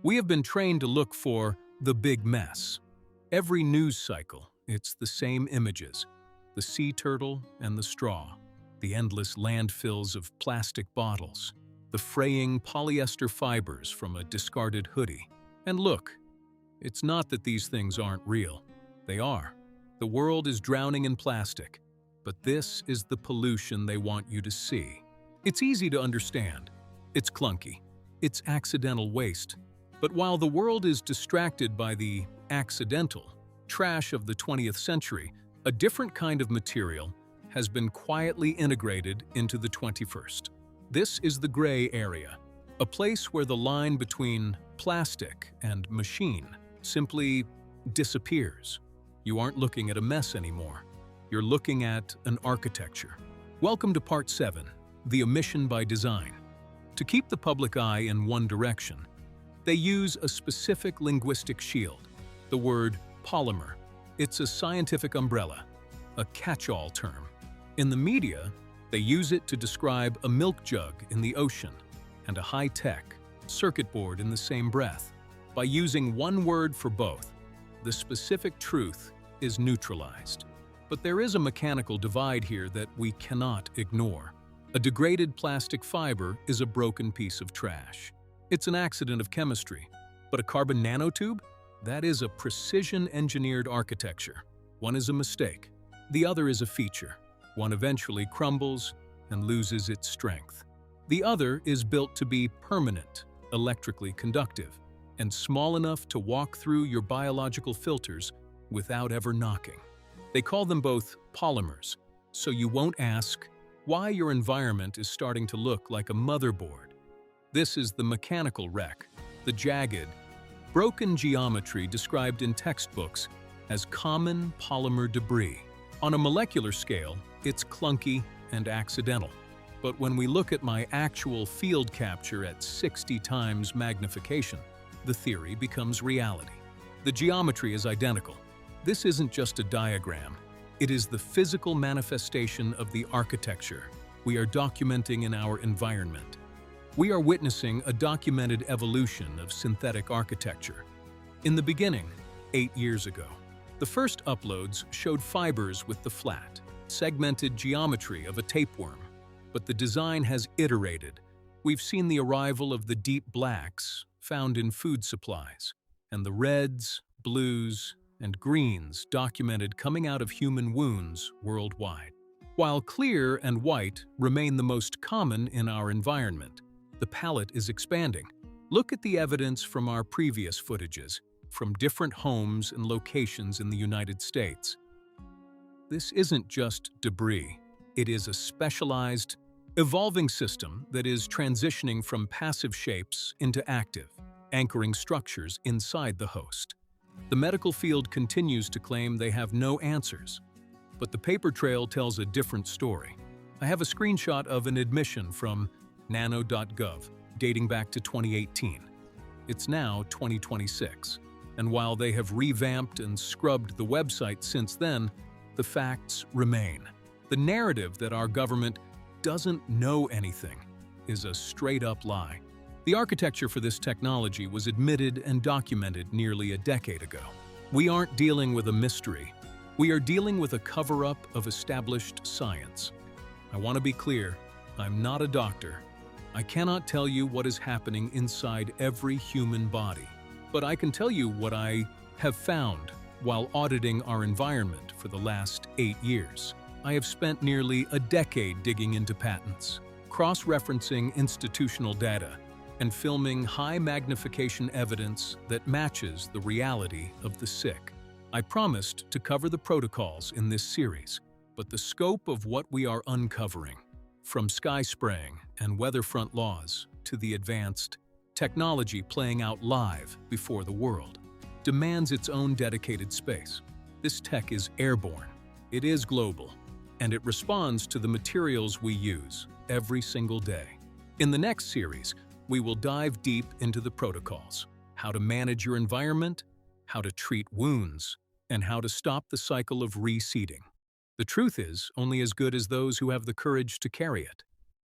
We have been trained to look for the big mess. Every news cycle, it's the same images: the sea turtle and the straw, the endless landfills of plastic bottles, the fraying polyester fibers from a discarded hoodie. And look, it's not that these things aren't real. They are. The world is drowning in plastic, but this is the pollution they want you to see. It's easy to understand. It's clunky. It's accidental waste. But while the world is distracted by the accidental trash of the 20th century, a different kind of material has been quietly integrated into the 21st. This is the gray area, a place where the line between plastic and machine simply disappears. You aren't looking at a mess anymore. You're looking at an architecture. Welcome to Part 7, the omission by design. To keep the public eye in one direction, they use a specific linguistic shield, the word polymer. It's a scientific umbrella, a catch-all term. In the media, they use it to describe a milk jug in the ocean and a high-tech circuit board in the same breath. By using one word for both, the specific truth is neutralized. But there is a mechanical divide here that we cannot ignore. A degraded plastic fiber is a broken piece of trash. It's an accident of chemistry. But a carbon nanotube? That is a precision-engineered architecture. One is a mistake. The other is a feature. One eventually crumbles and loses its strength. The other is built to be permanent, electrically conductive, and small enough to walk through your biological filters without ever knocking. They call them both polymers, so you won't ask why your environment is starting to look like a motherboard. This is the mechanical wreck, the jagged, broken geometry described in textbooks as common polymer debris. On a molecular scale, it's clunky and accidental. But when we look at my actual field capture at 60 times magnification, the theory becomes reality. The geometry is identical. This isn't just a diagram. It is the physical manifestation of the architecture we are documenting in our environment. We are witnessing a documented evolution of synthetic architecture. In the beginning, 8 years ago, the first uploads showed fibers with the flat, segmented geometry of a tapeworm. But the design has iterated. We've seen the arrival of the deep blacks found in food supplies, and the reds, blues, and greens documented coming out of human wounds worldwide. While clear and white remain the most common in our environment, the palette is expanding. Look at the evidence from our previous footages, from different homes and locations in the United States. This isn't just debris. It is a specialized, evolving system that is transitioning from passive shapes into active, anchoring structures inside the host. The medical field continues to claim they have no answers, but the paper trail tells a different story. I have a screenshot of an admission from Nano.gov, dating back to 2018. It's now 2026, and while they have revamped and scrubbed the website since then, the facts remain. The narrative that our government doesn't know anything is a straight-up lie. The architecture for this technology was admitted and documented nearly a decade ago. We aren't dealing with a mystery. We are dealing with a cover-up of established science. I want to be clear, I'm not a doctor. I cannot tell you what is happening inside every human body, but I can tell you what I have found while auditing our environment for the last 8 years. I have spent nearly a decade digging into patents, cross-referencing institutional data, and filming high-magnification evidence that matches the reality of the sick. I promised to cover the protocols in this series, but the scope of what we are uncovering, from sky spraying and weatherfront laws to the advanced technology playing out live before the world, demands its own dedicated space. This tech is airborne, it is global, and it responds to the materials we use every single day. In the next series, we will dive deep into the protocols, how to manage your environment, how to treat wounds, and how to stop the cycle of reseeding. The truth is only as good as those who have the courage to carry it.